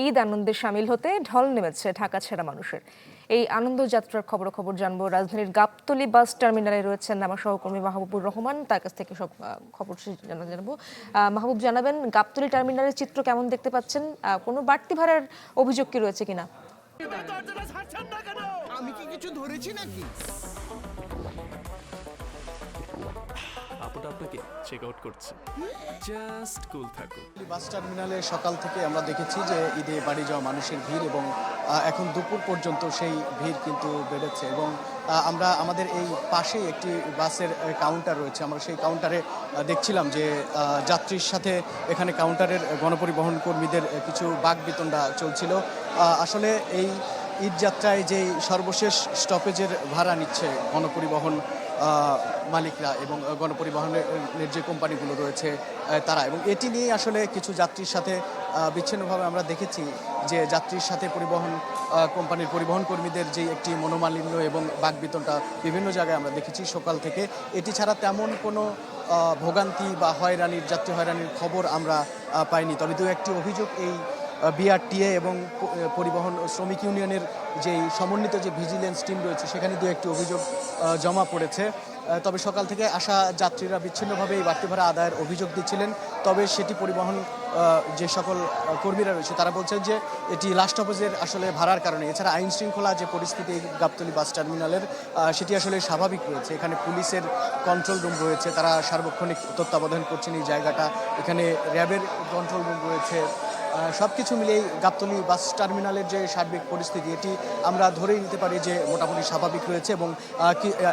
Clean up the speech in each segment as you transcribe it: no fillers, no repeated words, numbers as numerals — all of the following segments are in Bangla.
ঈদ আনন্দে সামিল হতে ঢল নেমেছে ঢাকা ছেড়া মানুষের। এই আনন্দ যাত্রার খবর জানবো রাজধানীর গাবতলী বাস টার্মিনালে রয়েছেন আমার সহকর্মী মাহবুবুর রহমান, তার কাছ থেকে সব খবর জানাবো। মাহবুব, জানাবেন গাবতলী টার্মিনালের চিত্র কেমন দেখতে পাচ্ছেন? কোনো বাড়তি ভাড়ার অভিযোগ কি রয়েছে কিনা? আমি কি কিছু ধরেছি নাকি? আপুটা আপনাকে চেক আউট করছে, জাস্ট কুল থাকুন। বাস টার্মিনালে সকাল থেকে আমরা দেখেছি যে ঈদে বাড়ি যাওয়া মানুষের ভিড় এবং এখন দুপুর পর্যন্ত সেই ভিড় কিন্তু বেড়েছে এবং আমরা আমাদের এই পাশেই একটি বাসের কাউন্টার রয়েছে, আমরা সেই কাউন্টারে দেখছিলাম যে যাত্রীর সাথে এখানে কাউন্টারের গণপরিবহন কর্মীদের কিছু বাকবিতণ্ডা চলছিল। আসলে এই ঈদ যাত্রায় যেই সর্বশেষ স্টপেজের ভাড়া নিচ্ছে গণপরিবহন মালিকরা এবং গণপরিবহনের যে কোম্পানিগুলো রয়েছে তারা, এবং এটি নিয়ে আসলে কিছু যাত্রীর সাথে বিচ্ছিন্নভাবে আমরা দেখেছি যে যাত্রীর সাথে পরিবহন কোম্পানির পরিবহন কর্মীদের যে একটি মনোমালিন্য এবং বাকবিতণ্ডা বিভিন্ন জায়গায় আমরা দেখেছি সকাল থেকে। এটি ছাড়া তেমন কোনো ভোগান্তি বা হয়রানির যাত্রী হয়রানির খবর আমরা পাইনি। তবে দু একটি অভিযোগ এই বিআরটিএ এবং পরিবহন শ্রমিক ইউনিয়নের যেই সমন্বিত যে ভিজিলেন্স টিম রয়েছে সেখানে দু একটি অভিযোগ জমা পড়েছে। তবে সকাল থেকে আসা যাত্রীরা বিচ্ছিন্নভাবে এই বাড়তি ভাড়া আদায়ের অভিযোগ দিচ্ছিলেন। তবে সেটি পরিবহন যে সকল কর্মীরা রয়েছে তারা বলছেন যে এটি লাস্ট স্টপেজের আসলে ভাড়ার কারণে। এছাড়া আইন শৃঙ্খলা যে পরিস্থিতি গাবতলী বাস টার্মিনালের সেটি আসলে স্বাভাবিক রয়েছে। এখানে পুলিশের কন্ট্রোল রুম রয়েছে, তারা সার্বক্ষণিক তত্ত্বাবধান করছেন এই জায়গাটা। এখানে র্যাবের কন্ট্রোল রুম রয়েছে। সব কিছু মিলিয়েই গাবতলী বাস টার্মিনালের যে সার্বিক পরিস্থিতি এটি আমরা ধরেই নিতে পারি যে মোটামুটি স্বাভাবিক রয়েছে। এবং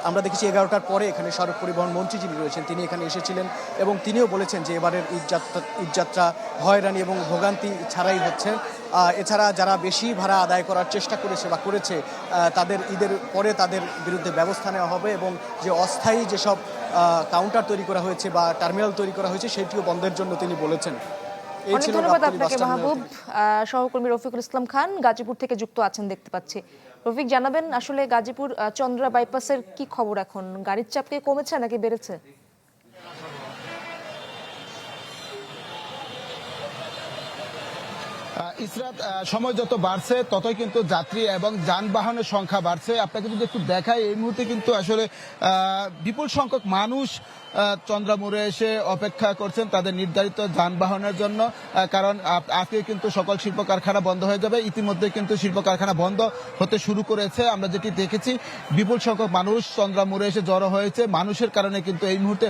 আমরা দেখেছি 11টার পরে এখানে সড়ক পরিবহন মন্ত্রী যিনি রয়েছেন তিনি এখানে এসেছিলেন এবং তিনিও বলেছেন যে এবারের ঈদযাত্রা হয়রানি এবং ভোগান্তি ছাড়াই হচ্ছে। এছাড়া যারা বেশি ভাড়া আদায় করার চেষ্টা করেছে বা করেছে তাদের ঈদের পরে তাদের বিরুদ্ধে ব্যবস্থা নেওয়া হবে এবং যে অস্থায়ী যেসব কাউন্টার তৈরি করা হয়েছে বা টার্মিনাল তৈরি করা হয়েছে সেটিও বন্ধের জন্য তিনি বলেছেন। অনেক ধন্যবাদ আপনাকে মাহবুব। সহকর্মী রফিকুল ইসলাম খান গাজীপুর থেকে যুক্ত আছেন দেখতে পাচ্ছি। রফিক, জানাবেন আসলে গাজীপুর চন্দ্রা বাইপাসের কি খবর? এখন গাড়ির চাপ কি কমেছে নাকি বেড়েছে? ইসরাত, সময় যত বাড়ছে ততই কিন্তু যাত্রী এবং যানবাহনের সংখ্যা বাড়ছে। আপনাকে যদি একটু দেখাই, এই মুহূর্তে কিন্তু আসলে বিপুল সংখ্যক মানুষ চন্দ্রা মোড়ে এসে অপেক্ষা করছেন তাদের নির্ধারিত যানবাহনের জন্য। কারণ আজকে কিন্তু সকল শিল্প কারখানা বন্ধ হয়ে যাবে। ইতিমধ্যে কিন্তু শিল্প কারখানা বন্ধ হতে শুরু করেছে। আমরা যেটি দেখেছি বিপুল সংখ্যক মানুষ চন্দ্রা মোড়ে এসে জড়ো হয়েছে। মানুষের কারণে কিন্তু এই মুহূর্তে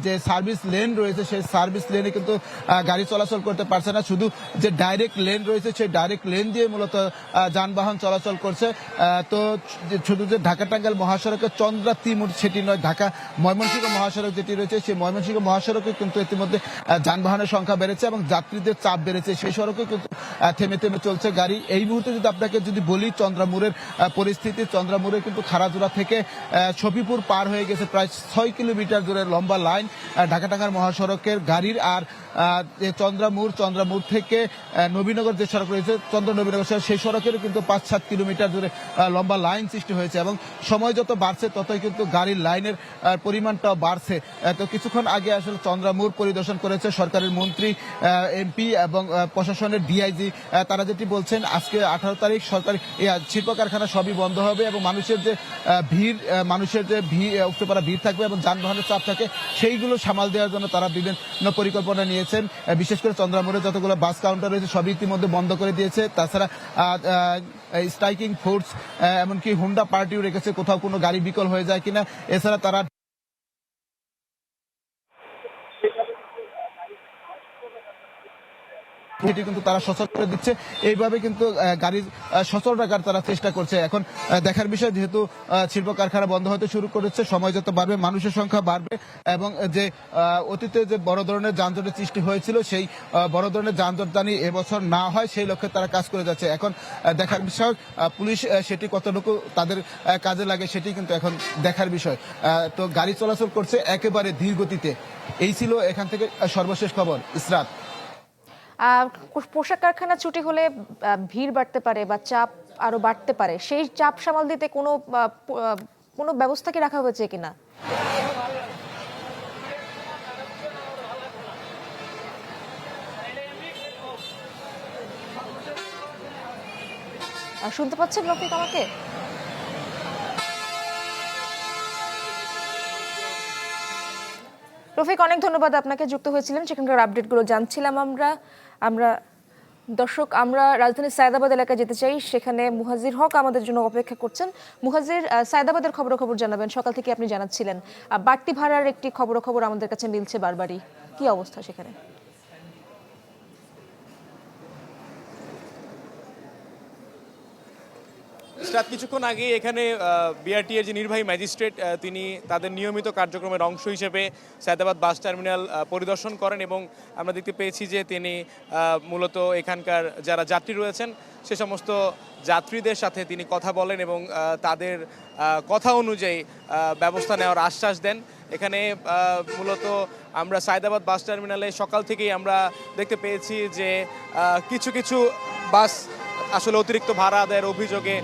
যে সার্ভিস লেন রয়েছে সেই সার্ভিস লেনে কিন্তু গাড়ি চলাচল করতে পারছে না। শুধু যে ডাইরেক্ট লেন রয়েছে সেই ডাইরেক্ট লেন দিয়ে মূলত যানবাহন চলাচল করছে। তো শুধু যে ঢাকা টাঙ্গাইল মহাসড়কের চন্দ্রা তিমুর সেটি নয়, ঢাকা ময়মনসিংহ মহাসড়ক যেটি রয়েছে সেই ময়মনসিংহ মহাসড়কে কিন্তু ইতিমধ্যে যানবাহনের সংখ্যা বেড়েছে এবং যাত্রীদের চাপ বেড়েছে। সেই সড়কে কিন্তু থেমে থেমে চলছে গাড়ি। এই মুহূর্তে যদি আপনাকে যদি বলি চন্দ্রামুড়ের পরিস্থিতি, চন্দ্রামুড়ে কিন্তু খারাজোড়া থেকে ছবিপুর পার হয়ে গেছে প্রায় 6 কিলোমিটার দূরে লম্বা লাইন ঢাকা টাঙ্গাইল মহাসড়কের গাড়ির। আর চন্দ্রামুড় থেকে নবীনগর যে সড়ক রয়েছে চন্দ্র নবীনগর সড়ক, সেই সড়কেরও কিন্তু 5-7 কিলোমিটার দূরে লম্বা লাইন সৃষ্টি হয়েছে এবং সময় যত বাড়ছে ততই কিন্তু গাড়ির লাইনের পরিমাণটাও বাড়ছে। তো কিছুক্ষণ আগে আসলে চন্দ্রামুড় পরিদর্শন করেছে সরকারের মন্ত্রী, এমপি এবং প্রশাসনের ডিআইজি। তারা যেটি বলছেন আজকে 18 তারিখ সরকারি শিল্প কারখানা সবই বন্ধ হবে এবং মানুষের যে উঠতে পারা ভিড় থাকবে এবং যানবাহনের চাপ থাকে সেইগুলো সামাল দেওয়ার জন্য তারা বিভিন্ন পরিকল্পনা নিয়েছেন। বিশেষ করে চন্দ্রামুড়ে যতগুলো বাস কাউন্টার রয়েছে সবই ইতিমধ্যে বন্ধ করে দিয়েছে। তাছাড়া স্ট্রাইকিং ফোর্স এমনকি হুন্ডা পার্টিও রেখেছে কোথাও কোনো গাড়ি বিকল হয়ে যায় কিনা। এছাড়া তারা সেটি কিন্তু তারা সচল করে দিচ্ছে। এইভাবে কিন্তু গাড়ি সচল রাখার তারা চেষ্টা করছে। এখন দেখার বিষয়, যেহেতু শিল্প কারখানা বন্ধ হতে শুরু করেছে, সময় যত বাড়বে মানুষের সংখ্যা বাড়বে এবং যে অতীতে যে বড় ধরনের যানজটের সৃষ্টি হয়েছিল সেই বড় ধরনের যানজট জানি এবছর না হয় সেই লক্ষ্যে তারা কাজ করে যাচ্ছে। এখন দেখার বিষয় পুলিশ সেটি কতটুকু তাদের কাজে লাগে সেটি কিন্তু এখন দেখার বিষয়। তো গাড়ি চলাচল করছে একেবারে ধীর গতিতে। এই ছিল এখান থেকে সর্বশেষ খবর। ইসরাত, পোশাক কারখানা ছুটি হলে ভিড় বাড়তে পারে বা চাপ আরো বাড়তে পারে, সেই চাপ সামাল দিতে কোনো ব্যবস্থা কি রাখা হয়েছে কিনা? শুনতে পাচ্ছেন রফিক আমাকে? রফিক, অনেক ধন্যবাদ আপনাকে, যুক্ত হয়েছিলেন, সেখানকার আপডেটগুলো জানছিলাম আমরা দর্শক, আমরা রাজধানীর সায়দাবাদ এলাকায় যেতে চাই, সেখানে মুহাজির হক আমাদের জন্য অপেক্ষা করছেন। মুহাজির, সায়দাবাদের খবর জানাবেন। সকাল থেকে আপনি জানাচ্ছিলেন বাড়তি ভাড়ার একটি খবর আমাদের কাছে মিলছে বারবারই, কি অবস্থা সেখানে? কিছুক্ষণ আগে এখানে বিআরটি এর যে নির্বাহী ম্যাজিস্ট্রেট তিনি তাদের নিয়মিত কার্যক্রমের অংশ হিসেবে সায়দাবাদ বাস টার্মিনাল পরিদর্শন করেন এবং আমরা দেখতে পেয়েছি যে তিনি মূলত এখানকার যারা যাত্রী রয়েছেন সে সমস্ত যাত্রীদের সাথে তিনি কথা বলেন এবং তাদের কথা অনুযায়ী ব্যবস্থা নেওয়ার আশ্বাস দেন। এখানে মূলত আমরা সায়দাবাদ বাস টার্মিনালে সকাল থেকেই আমরা দেখতে পেয়েছি যে কিছু বাস আসলে অতিরিক্ত ভাড়া আদায়ের অভিযোগে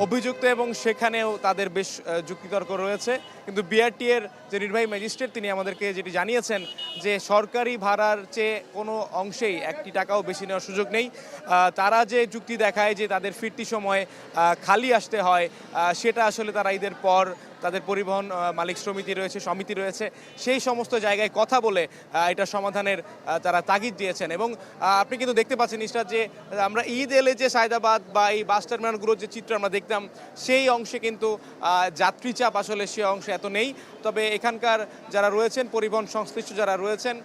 অভিযুক্ত এবং সেখানেও তাদের বেশ যুক্তিতর্ক রয়েছে, কিন্তু বিআরটি এর যে নির্বাহী ম্যাজিস্ট্রেট তিনি আমাদেরকে যেটি জানিয়েছেন যে সরকারি ভাড়ার চেয়ে কোনো অংশেই একটি টাকাও বেশি নেওয়ার সুযোগ নেই। তারা যে যুক্তি দেখায় যে তাদের ফিরতি সময় খালি আসতে হয়, সেটা আসলে তারা ঈদের পর তাদের পরিবহন মালিক সমিতি রয়েছে সেই সমস্ত জায়গায় কথা বলে এটা সমাধানের তারা তাগিদ দিয়েছেন। এবং আপনি কিন্তু দেখতে পাচ্ছেন ইসরাত যে আমরা ঈদ এলে যে সায়দাবাদ বা এই বাস টার্মিনালগুলোর যে চিত্র আমরা দেখতাম সেই অংশে কিন্তু যাত্রী চাপ আসলে সে অংশে এত নেই। তবে এখানকার যারা রয়েছেন পরিবহন সংশ্লিষ্ট যারা রয়েছেন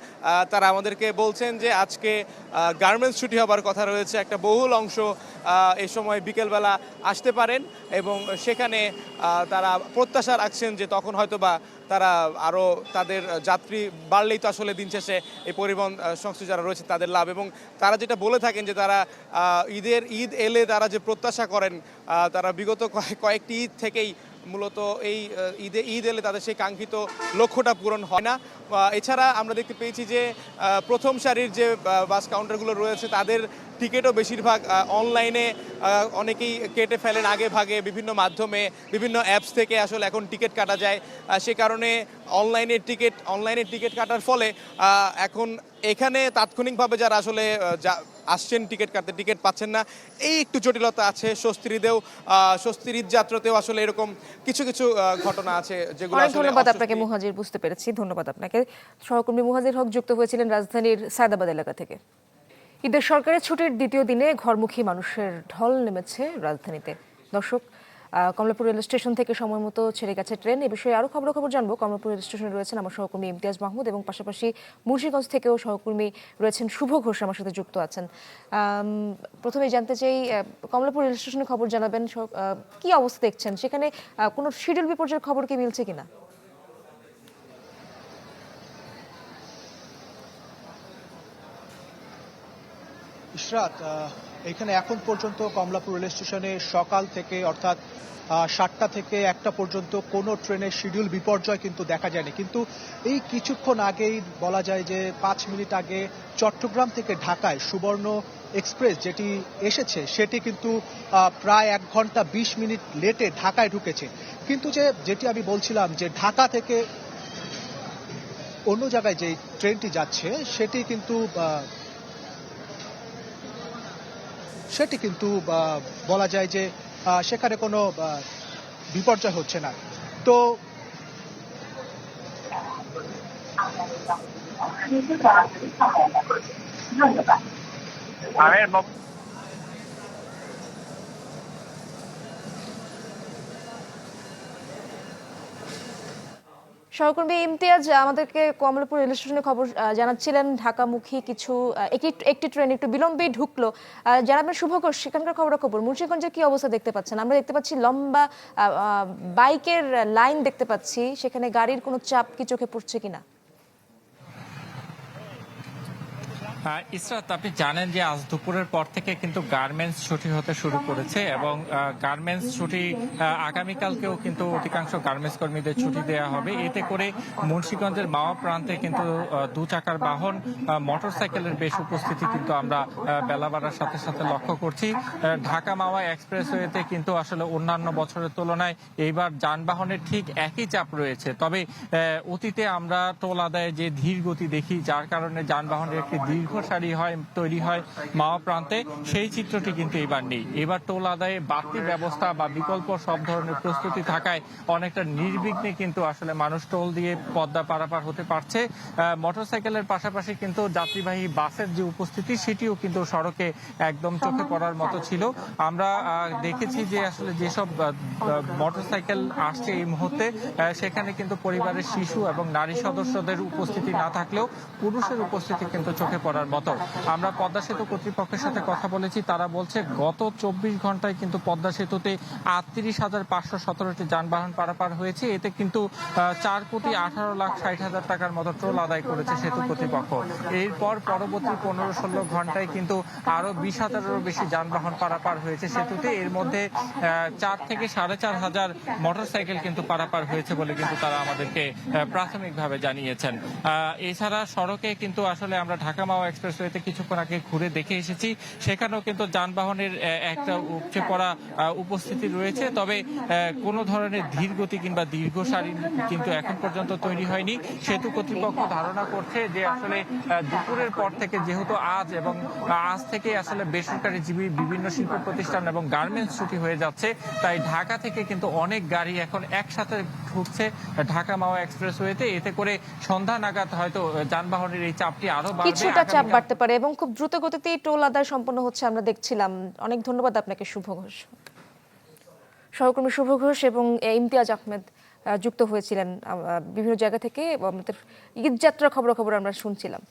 তারা আমাদেরকে বলছেন যে আজকে গার্মেন্টস ছুটি হবার কথা রয়েছে, একটা বহুল অংশ এ সময় বিকেলবেলা আসতে পারেন এবং সেখানে তারা প্রত্যাশা রাখছেন যে তখন হয়তোবা তারা আরও তাদের যাত্রী বাড়লেই তো আসলে দিন শেষে এই পরিবহন সংস্থা যারা রয়েছে তাদের লাভ। এবং তারা যেটা বলে থাকেন যে তারা ঈদ এলে তারা যে প্রত্যাশা করেন তারা বিগত কয়েকটি ঈদ থেকেই মূলত এই ঈদ এলে তাদের সেই কাঙ্ক্ষিত লক্ষ্যটা পূরণ হয় না। এছাড়া আমরা দেখতে পেয়েছি যে প্রথম সারির যে বাস কাউন্টারগুলো রয়েছে তাদের টিকিটও বেশিরভাগ অনলাইনে অনেকেই কেটে ফেলেন আগে ভাগে, বিভিন্ন মাধ্যমে বিভিন্ন অ্যাপস থেকে আসলে এখন টিকিট কাটা যায়। সে কারণে অনলাইনে টিকিট কাটার ফলে এখন এখানে তাৎক্ষণিকভাবে যারা আসলে আসছেন টিকিট কাটতে টিকিট পাচ্ছেন না, এই একটু জটিলতা আছে। স্বস্তির ঈদ যাত্রাতেও আসলে এরকম কিছু ঘটনা আছে যেগুলো আসলে ধন্যবাদ আপনাকে মুহাজির, বুঝতে পেরেছি, ধন্যবাদ আপনাকে। সহকর্মী মুহাজির হক যুক্ত হয়েছিলেন রাজধানীর সায়দাবাদ এলাকা থেকে। ঈদের সরকারি ছুটির দ্বিতীয় দিনে ঘরমুখী মানুষের ঢল নেমেছে রাজধানীতে। দর্শক, কমলাপুর রেল স্টেশন থেকে সময় মতো ছেড়ে গেছে ট্রেন। এ বিষয়ে আরও খবর জানবো। কমলাপুর রেল স্টেশনে রয়েছেন আমার সহকর্মী ইমতিয়াজ মাহমুদ এবং পাশাপাশি মুন্সিগঞ্জ থেকেও সহকর্মী রয়েছেন শুভ ঘোষ আমার সাথে যুক্ত আছেন। প্রথমে জানতে চাই, কমলাপুর রেল স্টেশনে খবর জানাবেন, কি অবস্থা দেখছেন সেখানে? কোনো শিডিউল বিপর্যয়ের খবর কি মিলছে কিনা? ইশরাত, এখানে এখন পর্যন্ত কমলাপুর রেল স্টেশনে সকাল থেকে অর্থাৎ 7টা থেকে 1টা পর্যন্ত কোনো ট্রেনের শিডিউল বিপর্যয় কিন্তু দেখা যায়নি। কিন্তু এই কিছুক্ষণ আগেই বলা যায় যে 5 মিনিট আগে চট্টগ্রাম থেকে ঢাকায় সুবর্ণ এক্সপ্রেস যেটি এসেছে সেটি কিন্তু প্রায় 1 ঘন্টা 20 মিনিট লেটে ঢাকায় ঢুকেছে। কিন্তু যেটি আমি বলছিলাম যে ঢাকা থেকে অন্য জায়গায় যে ট্রেনটি যাচ্ছে সেটি কিন্তু বলা যায় যে সেখানে কোনো বিপর্যয় হচ্ছে না। তো সহকর্মী ইমতিয়াজ আমাদেরকে কমলাপুর রেল স্টেশনে খবর জানাচ্ছিলেন, ঢাকামুখী একটি ট্রেন একটু বিলম্বে ঢুকলো। জানাবেন শুভ ঘোষ, সেখানকার খবর। মুন্সিগঞ্জের কি অবস্থা দেখতে পাচ্ছেন? আমরা দেখতে পাচ্ছি লম্বা বাইকের লাইন দেখতে পাচ্ছি, সেখানে গাড়ির কোনো চাপ কি চোখে পড়ছে কিনা? ইসরাত, আপনি জানেন যে আজ দুপুরের পর থেকে কিন্তু গার্মেন্টস ছুটি হতে শুরু করেছে এবং গার্মেন্টস ছুটি আগামীকালকেও কিন্তু অধিকাংশ গার্মেন্টস কর্মীদের ছুটি দেওয়া হবে। এতে করে মুন্সিগঞ্জের মাওয়া প্রান্তে কিন্তু 2 চাকার বাহন মোটরসাইকেলের বেশ উপস্থিতি কিন্তু আমরা বেলা বাড়ার সাথে সাথে লক্ষ্য করছি। ঢাকা মাওয়া এক্সপ্রেসওয়েতে কিন্তু আসলে অন্যান্য বছরের তুলনায় এইবার যানবাহনের ঠিক একই চাপ রয়েছে। তবে অতীতে আমরা টোল আদায়ে যে ধীর গতি দেখি, যার কারণে যানবাহনের একটি দীর্ঘ সারি হয় তৈরি হয় মাওয়া প্রান্তে, সেই চিত্রটি কিন্তু এবার নেই। এবার টোল আদায়ে বাড়তি ব্যবস্থা বা বিকল্প সব ধরনের প্রস্তুতি থাকায় অনেকটা নির্বিঘ্নে কিন্তু আসলে মানুষ টোল দিয়ে পদ্মা পারাপার হতে পারছে। মোটরসাইকেলের পাশাপাশি কিন্তু যাত্রীবাহী বাসের যে উপস্থিতি সেটিও কিন্তু সড়কে একদম চোখে পড়ার মতো ছিল। আমরা দেখেছি যে আসলে যেসব মোটরসাইকেল আসছে এই মুহূর্তে সেখানে কিন্তু পরিবারের শিশু এবং নারী সদস্যদের উপস্থিতি না থাকলেও পুরুষের উপস্থিতি কিন্তু চোখে পড়ার মতো। আমরা পদ্মা সেতু কর্তৃপক্ষের সাথে কথা বলেছি, তারা বলছে গত 24 ঘন্টায় কিন্তু পদ্মা সেতুতে 38,517টি যানবাহন পারাপার হয়েছে। এতে কিন্তু 4,18,60,000 টাকার মতো টোল আদায় করেছে সেতু কর্তৃপক্ষ। এরপর পরবর্তী 15-16 ঘন্টায় কিন্তু আরো 20,000-এরও বেশি যানবাহন পারাপার হয়েছে সেতুতে। এর মধ্যে 4 থেকে 4,500 মোটরসাইকেল কিন্তু পারাপার হয়েছে বলে কিন্তু তারা আমাদেরকে প্রাথমিকভাবে জানিয়েছেন। এছাড়া সড়কে কিন্তু আসলে আমরা ঢাকা মাওয়া এক্সপ্রেসওয়েতে কিছুক্ষণ আগে ঘুরে দেখে এসেছি, সেখানেও কিন্তু যানবাহনের একটা উপচে পড়া উপস্থিতি রয়েছে। তবে কোনো ধরনের ধীর গতি কিংবা দীর্ঘ সারি কিন্তু এখন পর্যন্ত তৈরি হয়নি। সেতু কর্তৃপক্ষ ধারণা করছে যে আসলে দুপুরের পর থেকে, যেহেতু আজ থেকে আসলে বেসরকারিজীবী বিভিন্ন শিল্প প্রতিষ্ঠান এবং গার্মেন্টস ছুটি হয়ে যাচ্ছে, তাই ঢাকা থেকে কিন্তু অনেক গাড়ি এখন একসাথে ঢুকছে ঢাকা মাওয়া এক্সপ্রেসওয়েতে। এতে করে সন্ধ্যা নাগাদ হয়তো যানবাহনের এই চাপটি আরো বাড়বে, কিছুটা চাপ বাড়তে পারে এবং খুব দ্রুত গতিতেই টোল আদায় সম্পন্ন হচ্ছে আমরা দেখছিলাম। অনেক ধন্যবাদ আপনাকে শুভ ঘোষ। সহকর্মী শুভ ঘোষ এবং ইমতিয়াজ আহমেদ যুক্ত হয়েছিলেন বিভিন্ন জায়গা থেকে। আমাদের ঈদ যাত্রার খবর আমরা শুনছিলাম।